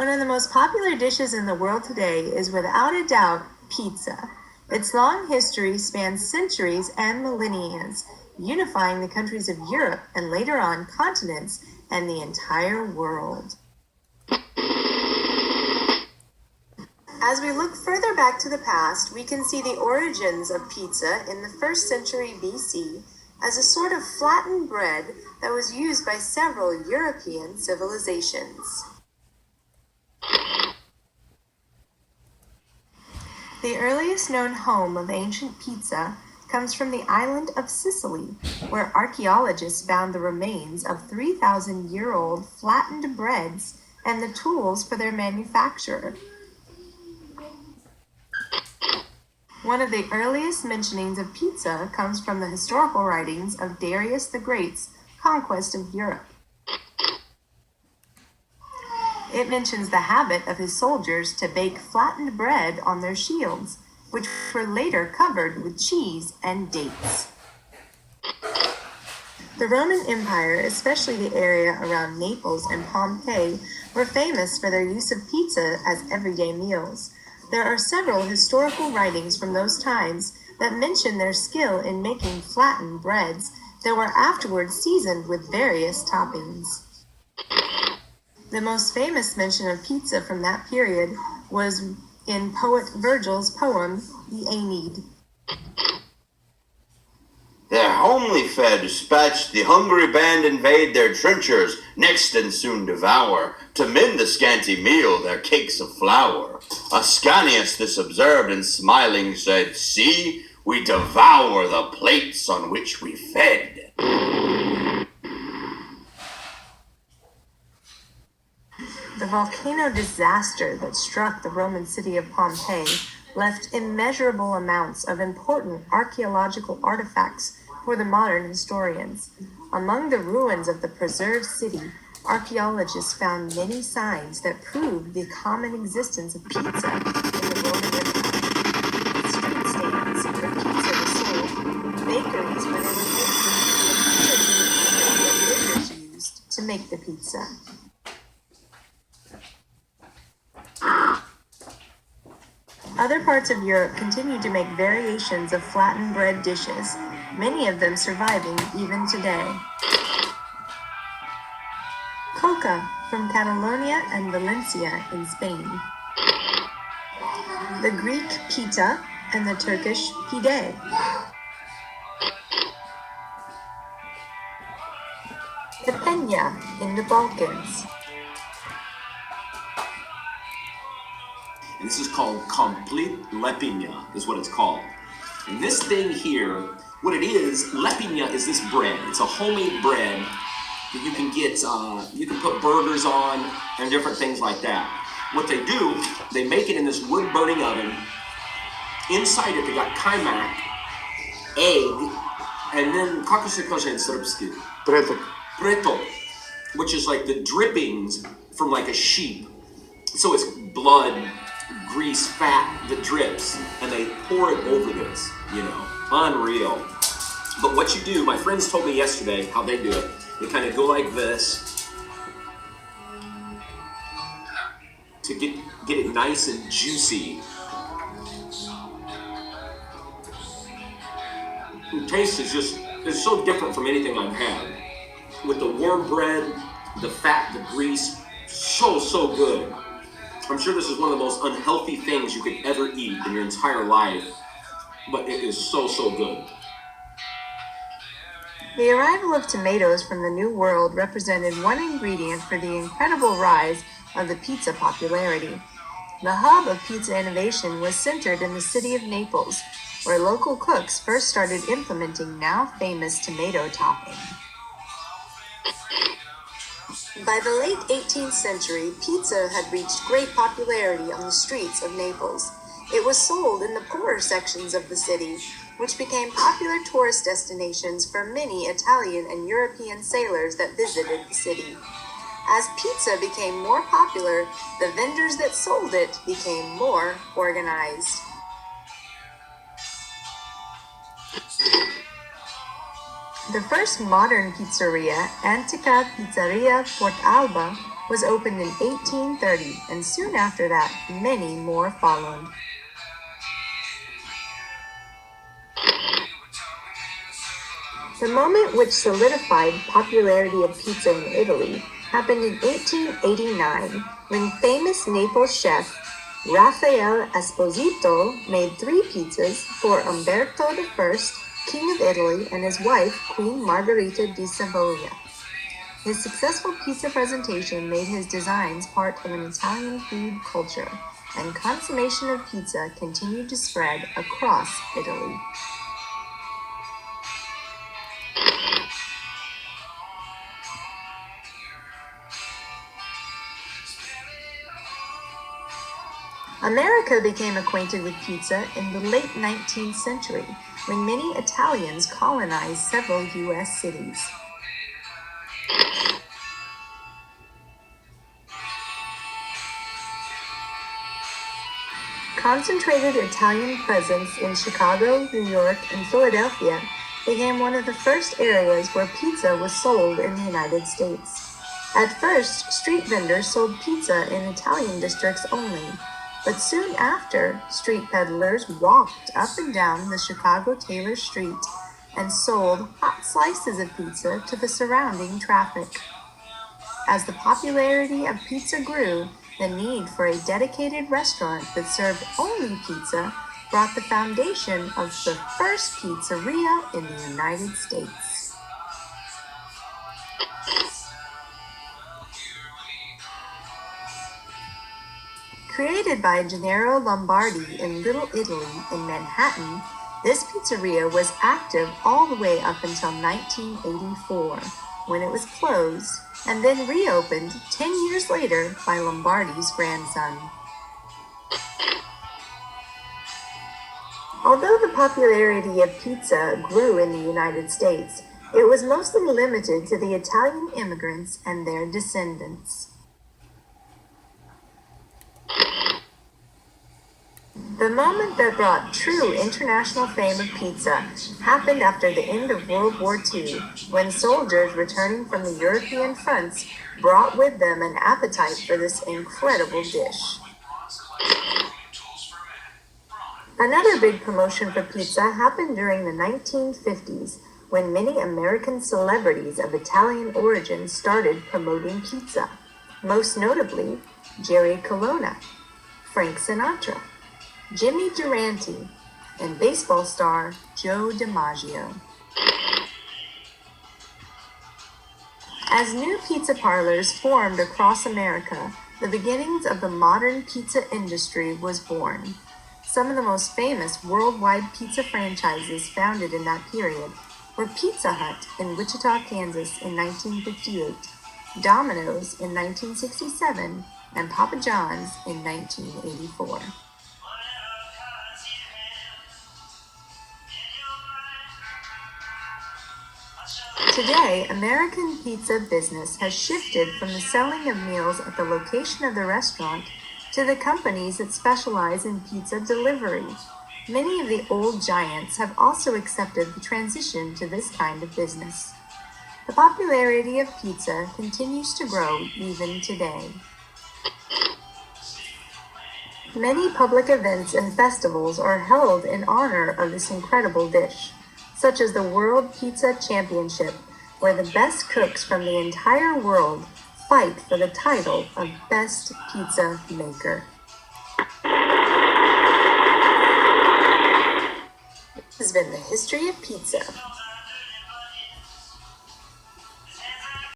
One of the most popular dishes in the world today is without a doubt pizza. Its long history spans centuries and millennia, unifying the countries of Europe and later on continents and the entire world. As we look further back to the past, we can see the origins of pizza in the 1st century BC as a sort of flattened bread that was used by several European civilizations. The earliest known home of ancient pizza comes from the island of Sicily, where archaeologists found the remains of 3,000-year-old flattened breads and the tools for their manufacture. One of the earliest mentionings of pizza comes from the historical writings of Darius the Great's conquest of Europe. It mentions the habit of his soldiers to bake flattened bread on their shields, which were later covered with cheese and dates. The Roman Empire, especially the area around Naples and Pompeii, were famous for their use of pizza as everyday meals. There are several historical writings from those times that mention their skill in making flattened breads that were afterwards seasoned with various toppings. The most famous mention of pizza from that period was in poet Virgil's poem, the Aeneid. Their homely fare dispatched, the hungry band invade their trenchers, next and soon devour, to mend the scanty meal, their cakes of flour. Ascanius this observed, and smiling said, "See, we devour the plates on which we fed." The volcano disaster that struck the Roman city of Pompeii left immeasurable amounts of important archaeological artifacts for the modern historians. Among the ruins of the preserved city, archaeologists found many signs that proved the common existence of pizza in the Roman Empire. Street stands where pizza was sold, bakeries where they were making that bakers used to make the pizza. Other parts of Europe continue to make variations of flattened bread dishes, many of them surviving even today. Coca from Catalonia and Valencia in Spain. The Greek pita and the Turkish pide. The peña in the Balkans. And this is called complete lepina, is what it's called. And this thing here, what it is, lepina is this bread. It's a homemade bread that you can get, you can put burgers on and different things like that. What they do, they make it in this wood burning oven. Inside it, they got kaymak, egg, and then kako se kaže in srpski? Preto, which is like the drippings from like a sheep. So it's blood, grease, fat that drips, and they pour it over this, unreal. But what you do, my friends told me yesterday how they do it. They kind of go like this to get it nice and juicy. The taste is so different from anything I've had. With the warm bread, the fat, the grease, so good. I'm sure this is one of the most unhealthy things you could ever eat in your entire life, but it is so good. The arrival of tomatoes from the New World represented one ingredient for the incredible rise of the pizza popularity. The hub of pizza innovation was centered in the city of Naples, where local cooks first started implementing now famous tomato topping. By the late 18th century, pizza had reached great popularity on the streets of Naples. It was sold in the poorer sections of the city, which became popular tourist destinations for many Italian and European sailors that visited the city. As pizza became more popular, the vendors that sold it became more organized. The first modern pizzeria, Antica Pizzeria Port Alba, was opened in 1830, and soon after that, many more followed. The moment which solidified popularity of pizza in Italy happened in 1889, when famous Naples chef Raphael Esposito made 3 pizzas for Umberto I, King of Italy, and his wife, Queen Margherita di Savoia. His successful pizza presentation made his designs part of an Italian food culture, and consummation of pizza continued to spread across Italy. America became acquainted with pizza in the late 19th century, when many Italians colonized several U.S. cities. Concentrated Italian presence in Chicago, New York, and Philadelphia became one of the first areas where pizza was sold in the United States. At first, street vendors sold pizza in Italian districts only, but soon after, street peddlers walked up and down the Chicago Taylor Street and sold hot slices of pizza to the surrounding traffic. As the popularity of pizza grew, the need for a dedicated restaurant that served only pizza brought the foundation of the first pizzeria in the United States. Created by Gennaro Lombardi in Little Italy in Manhattan, this pizzeria was active all the way up until 1984, when it was closed and then reopened 10 years later by Lombardi's grandson. Although the popularity of pizza grew in the United States, it was mostly limited to the Italian immigrants and their descendants. The moment that brought true international fame of pizza happened after the end of World War II, when soldiers returning from the European fronts brought with them an appetite for this incredible dish. Another big promotion for pizza happened during the 1950s, when many American celebrities of Italian origin started promoting pizza, most notably Jerry Colonna, Frank Sinatra, Jimmy Durante, and baseball star Joe DiMaggio. As new pizza parlors formed across America, the beginnings of the modern pizza industry was born. Some of the most famous worldwide pizza franchises founded in that period were Pizza Hut in Wichita, Kansas in 1958, Domino's in 1967, and Papa John's in 1984. Today, American pizza business has shifted from the selling of meals at the location of the restaurant to the companies that specialize in pizza delivery. Many of the old giants have also accepted the transition to this kind of business. The popularity of pizza continues to grow even today. Many public events and festivals are held in honor of this incredible dish, such as the World Pizza Championship, where the best cooks from the entire world fight for the title of Best Pizza Maker. This has been the history of pizza.